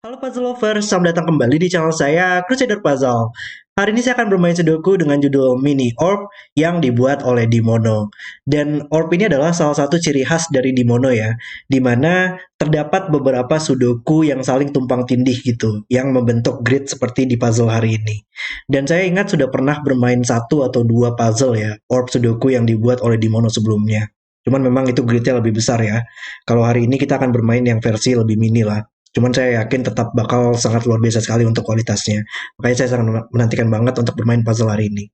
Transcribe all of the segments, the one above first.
Halo puzzle lovers, selamat datang kembali di channel saya, Crusader Puzzle. Hari ini saya akan bermain Sudoku dengan judul Mini Orb yang dibuat oleh Dimono. Dan orb ini adalah salah satu ciri khas dari Dimono ya, di mana terdapat beberapa Sudoku yang saling tumpang tindih gitu, yang membentuk grid seperti di puzzle hari ini. Dan saya ingat sudah pernah bermain satu atau dua puzzle ya, orb Sudoku yang dibuat oleh Dimono sebelumnya. Cuman memang itu gridnya lebih besar ya. Kalau hari ini kita akan bermain yang versi lebih mini lah. Cuman saya yakin tetap bakal sangat luar biasa sekali untuk kualitasnya. Makanya saya sangat menantikan banget untuk bermain puzzle hari ini.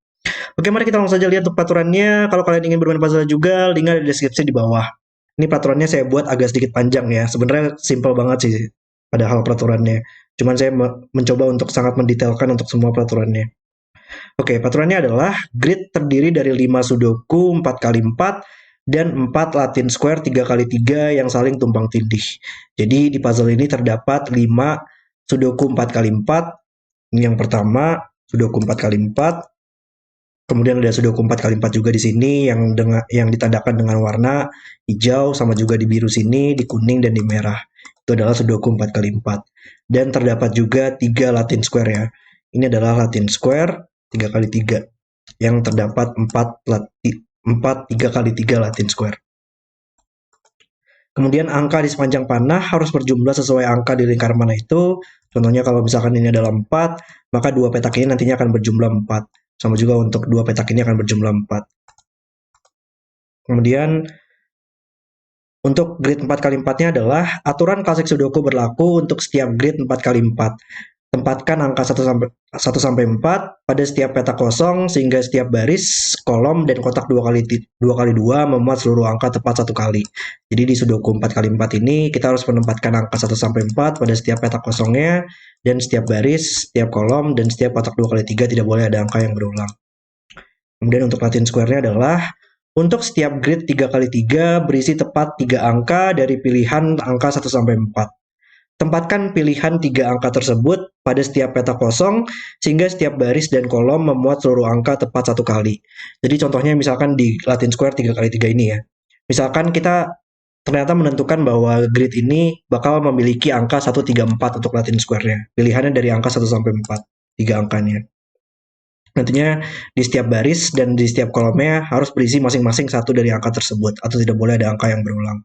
Oke, mari kita langsung saja lihat untuk peraturannya. Kalau kalian ingin bermain puzzle juga, link ada di deskripsi di bawah. Ini peraturannya saya buat agak sedikit panjang ya. Sebenarnya simple banget sih padahal peraturannya. Cuman saya mencoba untuk sangat mendetailkan untuk semua peraturannya. Oke, peraturannya adalah grid terdiri dari 5 sudoku 4x4 dan 4 Latin square 3x3 yang saling tumpang tindih. Jadi di puzzle ini terdapat 5 sudoku 4x4. Ini yang pertama, sudoku 4x4. Kemudian ada sudoku 4x4 juga di sini yang ditandakan dengan warna hijau, sama juga di biru sini, di kuning dan di merah. Itu adalah sudoku 4x4. Dan terdapat juga 3 Latin square ya. Ini adalah Latin square 3x3 yang terdapat 4 3x3 Latin square. Kemudian angka di sepanjang panah harus berjumlah sesuai angka di lingkaran mana itu. Contohnya kalau misalkan ini adalah 4, maka dua petak ini nantinya akan berjumlah 4. Sama juga untuk dua petak ini akan berjumlah 4. Kemudian untuk grid 4x4-nya adalah aturan klasik Sudoku berlaku untuk setiap grid 4x4. Tempatkan angka 1 sampai 4 pada setiap petak kosong sehingga setiap baris, kolom, dan kotak 2x2 memuat seluruh angka tepat satu kali. Jadi di Sudoku 4x4 ini kita harus menempatkan angka 1 sampai 4 pada setiap petak kosongnya, dan setiap baris, setiap kolom, dan setiap kotak 2x3 tidak boleh ada angka yang berulang. Kemudian untuk Latin square-nya adalah untuk setiap grid 3x3 berisi tepat 3 angka dari pilihan angka 1 sampai 4. Tempatkan pilihan 3 angka tersebut pada setiap petak kosong sehingga setiap baris dan kolom memuat seluruh angka tepat satu kali. Jadi contohnya misalkan di Latin Square 3x3 ini ya. Misalkan kita ternyata menentukan bahwa grid ini bakal memiliki angka 134 untuk Latin Square-nya. Pilihannya dari angka 1 sampai 4, 3 angkanya. Nantinya di setiap baris dan di setiap kolomnya harus berisi masing-masing satu dari angka tersebut atau tidak boleh ada angka yang berulang.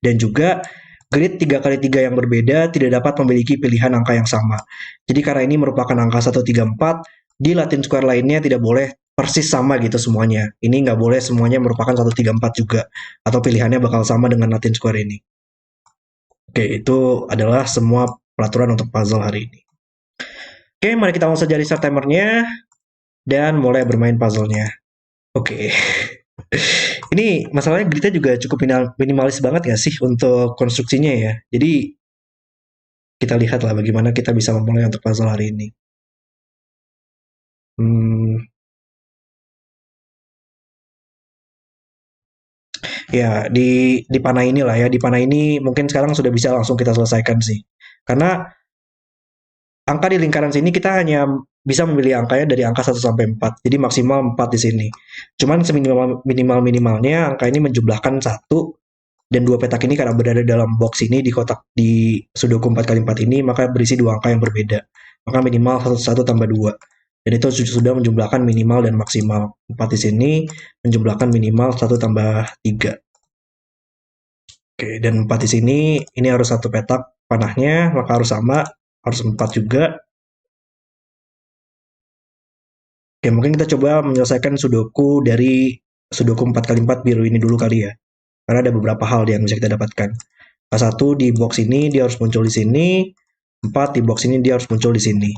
Dan juga grid 3x3 yang berbeda tidak dapat memiliki pilihan angka yang sama. Jadi karena ini merupakan angka 134, di Latin Square lainnya tidak boleh persis sama gitu semuanya. Ini nggak boleh semuanya merupakan 134 juga. Atau pilihannya bakal sama dengan Latin Square ini. Oke, itu adalah semua peraturan untuk puzzle hari ini. Oke, mari kita langsung saja restart timernya dan mulai bermain puzzle-nya. Oke. Ini masalahnya gridnya juga cukup minimalis banget nggak sih untuk konstruksinya ya. Jadi kita lihatlah bagaimana kita bisa memulai untuk puzzle hari ini. Ya di panah inilah ya, di panah ini mungkin sekarang sudah bisa langsung kita selesaikan sih. Karena angka di lingkaran sini kita hanya bisa memilih angkanya dari angka 1 sampai 4. Jadi maksimal 4 di sini. Cuman seminimal-minimalnya angka ini menjumlahkan 1 dan dua petak ini karena berada dalam box ini di kotak di Sudoku 4x4 ini, maka berisi dua angka yang berbeda. Maka minimal 1 tambah 2. Dan itu sudah menjumlahkan minimal dan maksimal. 4 di sini menjumlahkan minimal 1 tambah 3. Oke, dan 4 di sini ini harus satu petak panahnya, maka harus sama, harus 4 juga. Oke, mungkin kita coba menyelesaikan Sudoku dari Sudoku 4x4 biru ini dulu kali ya. Karena ada beberapa hal yang bisa kita dapatkan. Satu di box ini dia harus muncul di sini, 4 di box ini dia harus muncul di sini.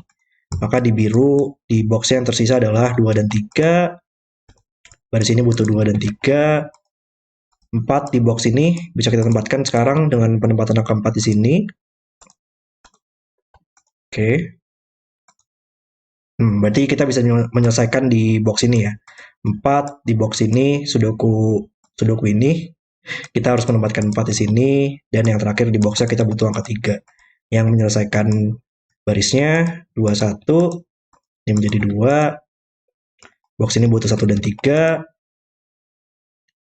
Maka di biru di box yang tersisa adalah 2 dan 3. Baris ini butuh 2 dan 3. 4 di box ini bisa kita tempatkan sekarang dengan penempatan angka 4 di sini. Oke. Berarti kita bisa menyelesaikan di box ini ya. 4 di box ini Sudoku ini. Kita harus menempatkan 4 di sini. Dan yang terakhir di boxnya kita butuh angka 3. Yang menyelesaikan barisnya 2, 1. Ini menjadi 2. Box ini butuh 1 dan 3.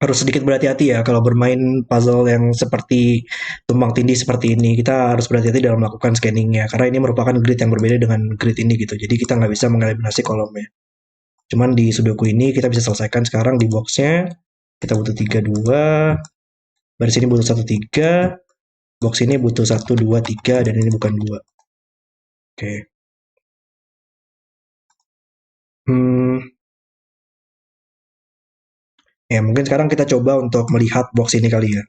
harus sedikit berhati-hati ya kalau bermain puzzle yang seperti tumpang tindih seperti ini. Kita harus berhati-hati dalam melakukan scanningnya karena ini merupakan grid yang berbeda dengan grid ini gitu. Jadi kita nggak bisa mengeliminasi kolomnya. Cuman di Sudoku ini kita bisa selesaikan sekarang di boxnya. Kita butuh 3 2, baris ini butuh 1 3, box ini butuh 1 2 3 dan ini bukan 2. Oke. Hmm, ya mungkin sekarang kita coba untuk melihat box ini kali ya.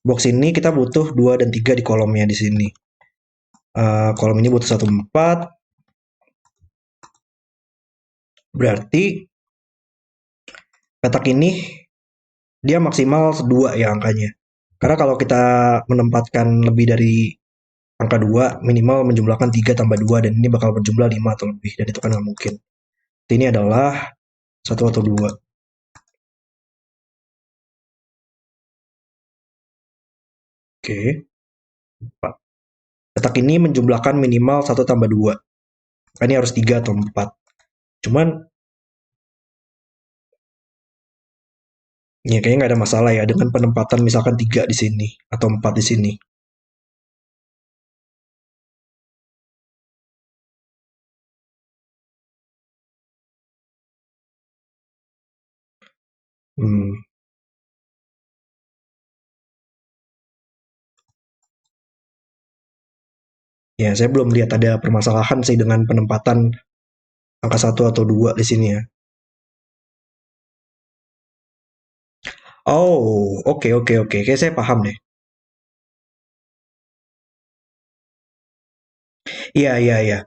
Box ini kita butuh 2 dan 3 di kolomnya di sini. Kolom ini butuh 1 4, berarti petak ini dia maksimal 2 ya angkanya. Karena kalau kita menempatkan lebih dari angka 2, minimal menjumlahkan 3 tambah 2 dan ini bakal berjumlah 5 atau lebih dan itu kan nggak mungkin. Ini adalah 1 atau 2. Oke, 4. Petak ini menjumlahkan minimal 1 tambah 2. Ini harus 3 atau 4. Cuman ya kayaknya nggak ada masalah ya dengan penempatan misalkan 3 di sini atau 4 di sini. Hmm, ya saya belum lihat ada permasalahan sih dengan penempatan angka 1 atau 2 di sini ya. Oh, oke oke oke. Kayak saya paham deh. Iya iya iya.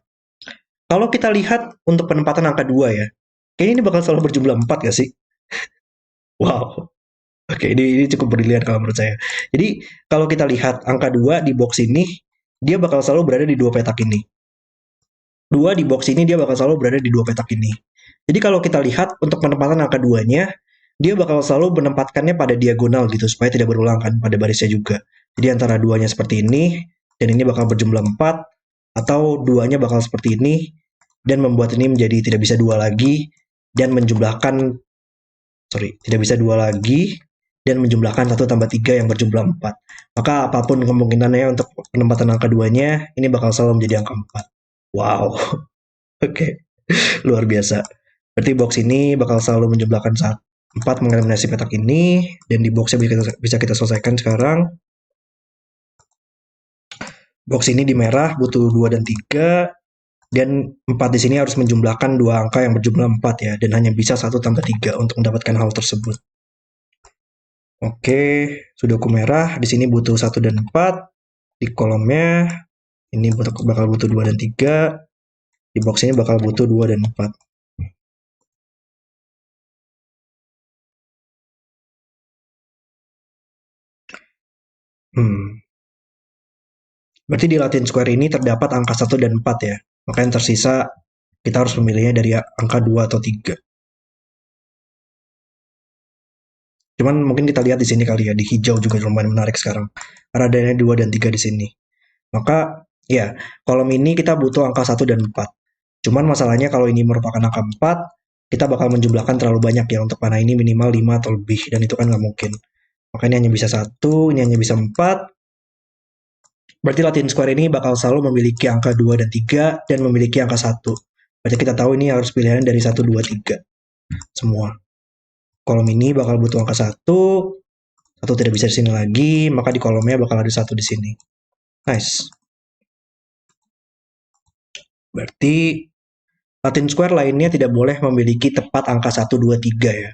Kalau kita lihat untuk penempatan angka 2 ya, kayaknya ini bakal selalu berjumlah 4 gak sih? Wow. Oke, ini cukup brilian kalau menurut saya. Jadi, kalau kita lihat angka 2 di box ini, dia bakal selalu berada di dua petak ini. 2 di box ini dia bakal selalu berada di dua petak ini. Jadi kalau kita lihat untuk penempatan angka 2-nya, dia bakal selalu menempatkannya pada diagonal gitu supaya tidak berulang kan pada barisnya juga. Jadi antara duanya seperti ini dan ini bakal berjumlah 4 atau duanya bakal seperti ini dan membuat ini menjadi tidak bisa dua lagi dan menjumlahkan tidak bisa dua lagi dan menjumlahkan 1 tambah 3 yang berjumlah 4. Maka apapun kemungkinannya untuk penempatan angka duanya, ini bakal selalu menjadi angka 4. Wow, oke. Okay. Luar biasa. Berarti box ini bakal selalu menjumlahkan 4 mengeliminasi petak ini dan di boxnya bisa kita selesaikan sekarang. Box ini di merah butuh 2 dan 3 dan 4 di sini harus menjumlahkan dua angka yang berjumlah 4 ya dan hanya bisa 1 tambah 3 untuk mendapatkan hal tersebut. Oke, sudoku merah di sini butuh 1 dan 4 di kolomnya. Ini bakal butuh 2 dan 3. Di box ini bakal butuh 2 dan 4. Hmm. Berarti di Latin Square ini terdapat angka 1 dan 4 ya. Maka yang tersisa kita harus memilihnya dari angka 2 atau 3. Cuman mungkin kita lihat di sini kali ya, di hijau juga lumayan menarik sekarang. Karena adanya 2 dan 3 di sini. Maka ya, kolom ini kita butuh angka 1 dan 4. Cuman masalahnya kalau ini merupakan angka 4, kita bakal menjumlahkan terlalu banyak ya untuk panah ini minimal 5 atau lebih dan itu kan nggak mungkin. Maka ini hanya bisa 1, ini hanya bisa 4. Berarti Latin Square ini bakal selalu memiliki angka 2 dan 3 dan memiliki angka 1. Berarti kita tahu ini harus pilihan dari 1 2 3 semua. Kolom ini bakal butuh angka 1 tidak bisa di sini lagi, maka di kolomnya bakal ada 1 di sini. Nice. Berarti Latin Square lainnya tidak boleh memiliki tepat angka 1 2 3 ya.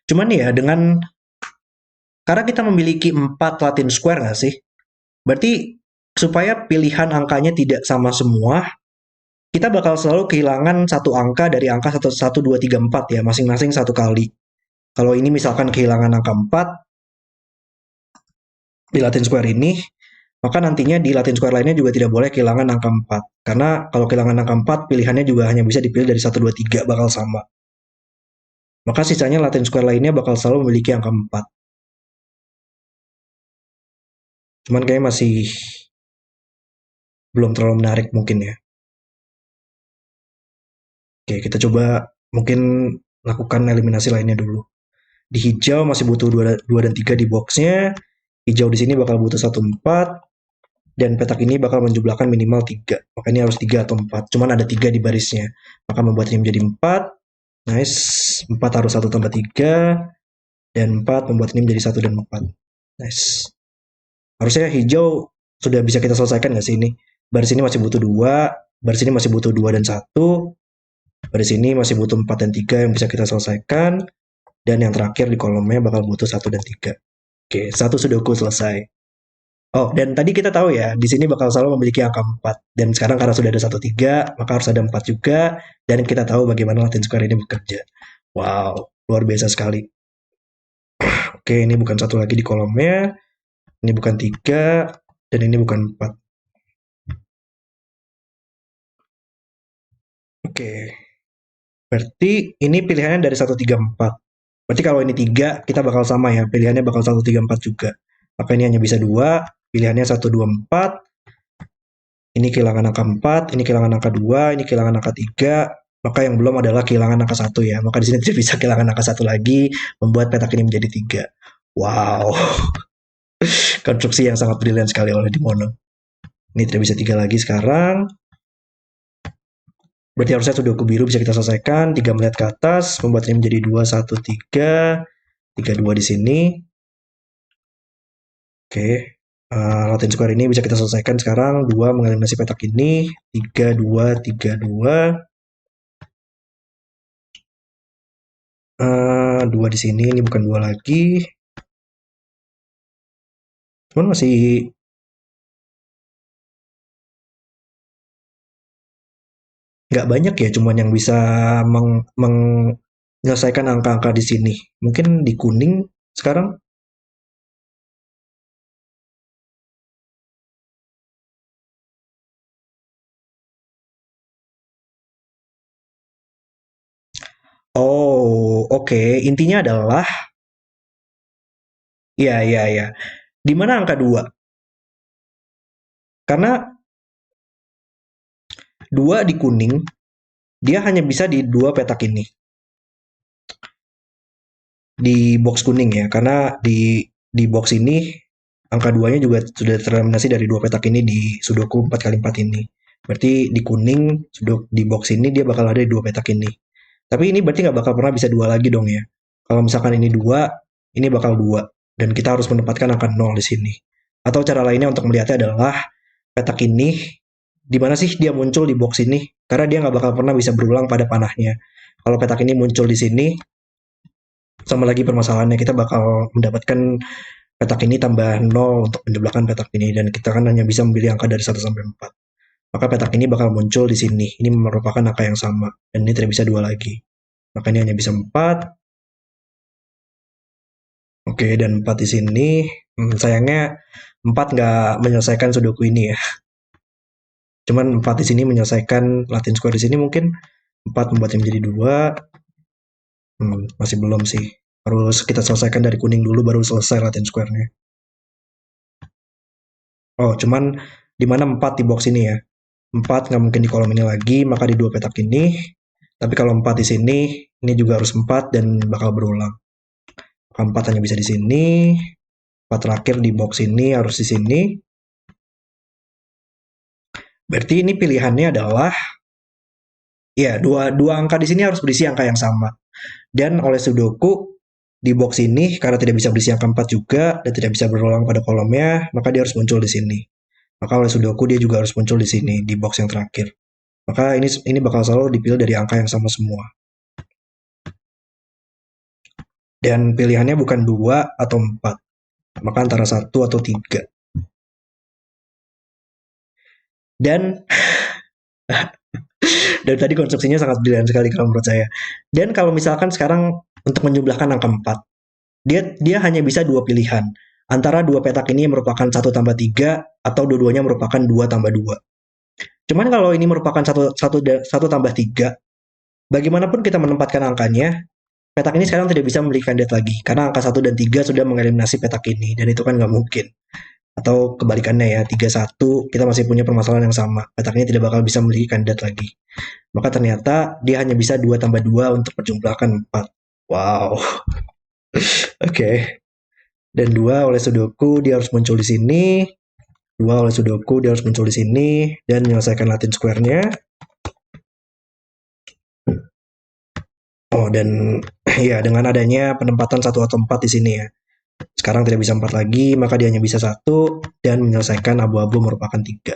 Cuman ya dengan karena kita memiliki 4 Latin Square nggak sih? Berarti supaya pilihan angkanya tidak sama semua, kita bakal selalu kehilangan satu angka dari angka 1 1 2 3 4 ya, masing-masing satu kali. Kalau ini misalkan kehilangan angka 4 di Latin Square ini, maka nantinya di Latin Square lainnya juga tidak boleh kehilangan angka 4. Karena kalau kehilangan angka 4, pilihannya juga hanya bisa dipilih dari 1 2 3 bakal sama. Maka sisanya Latin Square lainnya bakal selalu memiliki angka 4. Cuman kayaknya masih belum terlalu menarik mungkin ya. Oke, kita coba mungkin lakukan eliminasi lainnya dulu. Di hijau masih butuh 2 dan 3 di boxnya. Hijau di sini bakal butuh 1 4 dan petak ini bakal menjumlahkan minimal 3. Makanya harus 3 atau 4. Cuman ada 3 di barisnya. Maka membuat ini menjadi 4. Nice. 4 harus 1 tambah 3 dan 4 membuat ini menjadi 1 dan 4. Nice. Harusnya hijau sudah bisa kita selesaikan nggak sih ini? Baris ini masih butuh 2, baris ini masih butuh 2 dan 1, baris ini masih butuh 4 dan 3 yang bisa kita selesaikan, dan yang terakhir di kolomnya bakal butuh 1 dan 3. Oke, satu sudoku selesai. Oh, dan tadi kita tahu ya, di sini bakal selalu memiliki angka 4. Dan sekarang karena sudah ada 1 3, maka harus ada 4 juga. Dan kita tahu bagaimana Latin Square ini bekerja. Wow, luar biasa sekali. Oke, ini bukan satu lagi di kolomnya, ini bukan 3, dan ini bukan 4. Oke, berarti ini pilihannya dari 1 3 4. Berarti kalau ini 3, kita bakal sama ya, pilihannya bakal 1 3 4 juga. Maka ini hanya bisa 2, pilihannya 1 2 4. Ini kehilangan angka 4, ini kehilangan angka 2, ini kehilangan angka 3, maka yang belum adalah kehilangan angka 1 ya. Maka di sini tidak bisa kehilangan angka 1 lagi, membuat petak ini menjadi 3. Wow, konstruksi yang sangat brilian sekali oleh Dimono. Ini tidak bisa 3 lagi sekarang. Berarti harusnya sudoku biru bisa kita selesaikan. 3 melihat ke atas, membuat ini menjadi 2 1 3. 3 2 di sini. Oke. Latin Square ini bisa kita selesaikan sekarang. 2 mengeliminasi petak ini. 3 2 3 2. 2 di sini, ini bukan 2 lagi. Cuman masih nggak banyak ya, cuman yang bisa menyelesaikan angka-angka di sini. Mungkin di kuning sekarang. Oh, oke. Intinya adalah, ya, ya, ya. Di mana angka 2? Karena 2 di kuning, dia hanya bisa di 2 petak ini. Di box kuning ya, karena di box ini angka 2-nya juga sudah tereliminasi dari 2 petak ini di sudoku 4 kali 4 ini. Berarti di kuning, di box ini dia bakal ada di 2 petak ini. Tapi ini berarti nggak bakal pernah bisa 2 lagi dong ya. Kalau misalkan ini 2, ini bakal 2. Dan kita harus menempatkan angka 0 di sini. Atau cara lainnya untuk melihatnya adalah petak ini, di mana sih dia muncul di box ini? Karena dia nggak bakal pernah bisa berulang pada panahnya. Kalau petak ini muncul di sini, sama lagi permasalahannya kita bakal mendapatkan petak ini tambah 0 untuk menjumlahkan petak ini. Dan kita kan hanya bisa memilih angka dari 1 sampai 4. Maka petak ini bakal muncul di sini. Ini merupakan angka yang sama. Dan ini tidak bisa 2 lagi. Maka ini hanya bisa 4. Oke, dan 4 di sini. Sayangnya 4 nggak menyelesaikan sudoku ini ya. Cuman 4 di sini menyelesaikan Latin Square di sini mungkin. 4 membuatnya menjadi 2. Masih belum sih. Harus kita selesaikan dari kuning dulu baru selesai Latin Square-nya. Oh, cuman di mana 4 di box ini ya. 4 nggak mungkin di kolom ini lagi, maka di 2 petak ini. Tapi kalau 4 di sini, ini juga harus 4 dan bakal berulang. Maka 4 hanya bisa di sini. 4 terakhir di box ini harus di sini. Berarti ini pilihannya adalah, ya, dua angka di sini harus berisi angka yang sama. Dan oleh sudoku, di box ini, karena tidak bisa berisi angka 4 juga, dan tidak bisa berulang pada kolomnya, maka dia harus muncul di sini. Maka oleh sudoku, dia juga harus muncul di sini, di box yang terakhir. Maka ini bakal selalu dipilih dari angka yang sama semua. Dan pilihannya bukan 2 atau 4. Maka antara 1 atau 3. Dan dari tadi konstruksinya sangat brilian sekali kalau menurut saya. Dan kalau misalkan sekarang untuk menjumlahkan angka 4, dia hanya bisa 2 pilihan. Antara 2 petak ini merupakan 1 tambah 3 atau dua-duanya merupakan 2 tambah 2. Cuman kalau ini merupakan 1 tambah 3, bagaimanapun kita menempatkan angkanya, petak ini sekarang tidak bisa memiliki kandidat lagi. Karena angka 1 dan 3 sudah mengeliminasi petak ini. Dan itu kan nggak mungkin. Atau kebalikannya ya, 31 kita masih punya permasalahan yang sama. Petaknya tidak bakal bisa memiliki kandidat lagi. Maka ternyata dia hanya bisa 2 tambah 2 untuk menjumlahkan 4. Wow. Oke. Dan 2 oleh Sudoku dia harus muncul di sini. 2 oleh Sudoku dia harus muncul di sini dan menyelesaikan Latin square-nya. Oh, dan ya dengan adanya penempatan 1 atau 4 di sini ya. Sekarang tidak bisa 4 lagi, maka dia hanya bisa 1 dan menyelesaikan abu-abu merupakan 3.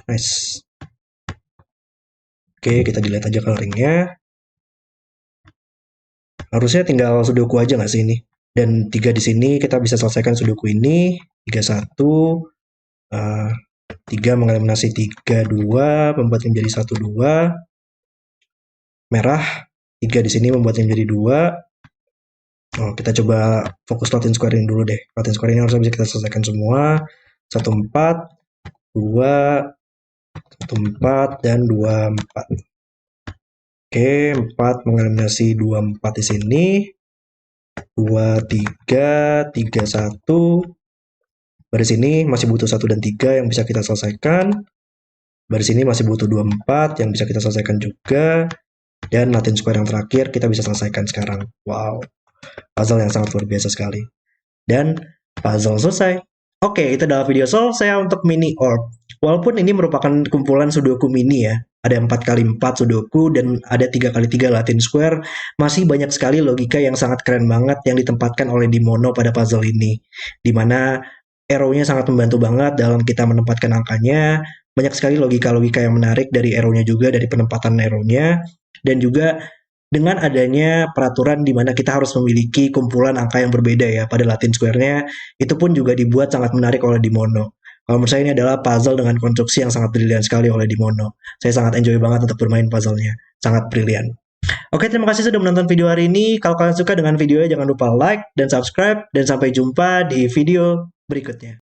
Nice. Oke, kita delete aja coloringnya. Harusnya tinggal Sudoku aja nggak sih ini? Dan 3 di sini kita bisa selesaikan Sudoku ini. 31, 3 mengeliminasi 3, 2, membuatnya menjadi 1, 2. Merah, 3 di sini membuatnya menjadi 2. Oh, kita coba fokus Latin squaring dulu deh. Latin squaring harusnya bisa kita selesaikan semua. 1, 4, 2, 1, 4, dan 2, 4. Oke, 4 mengeliminasi 2, 4 di sini. 2, 3, 3, 1. Baris ini masih butuh 1 dan 3 yang bisa kita selesaikan. Baris ini masih butuh 2, 4 yang bisa kita selesaikan juga. Dan Latin square yang terakhir kita bisa selesaikan sekarang. Wow, puzzle yang sangat luar biasa sekali. Dan puzzle selesai. Oke, itu adalah video solve saya untuk mini orb. Walaupun ini merupakan kumpulan Sudoku mini ya, ada 4x4 Sudoku dan ada 3x3 Latin Square, masih banyak sekali logika yang sangat keren banget yang ditempatkan oleh Dimono pada puzzle ini. Dimana arrow-nya sangat membantu banget dalam kita menempatkan angkanya, banyak sekali logika-logika yang menarik dari arrow-nya juga, dari penempatan arrow-nya, dan juga dengan adanya peraturan di mana kita harus memiliki kumpulan angka yang berbeda ya pada Latin Square-nya, itu pun juga dibuat sangat menarik oleh Dimono. Kalau menurut saya ini adalah puzzle dengan konstruksi yang sangat brilian sekali oleh Dimono. Saya sangat enjoy banget untuk bermain puzzle-nya. Sangat brilian. Oke, terima kasih sudah menonton video hari ini. Kalau kalian suka dengan videonya, jangan lupa like dan subscribe. Dan sampai jumpa di video berikutnya.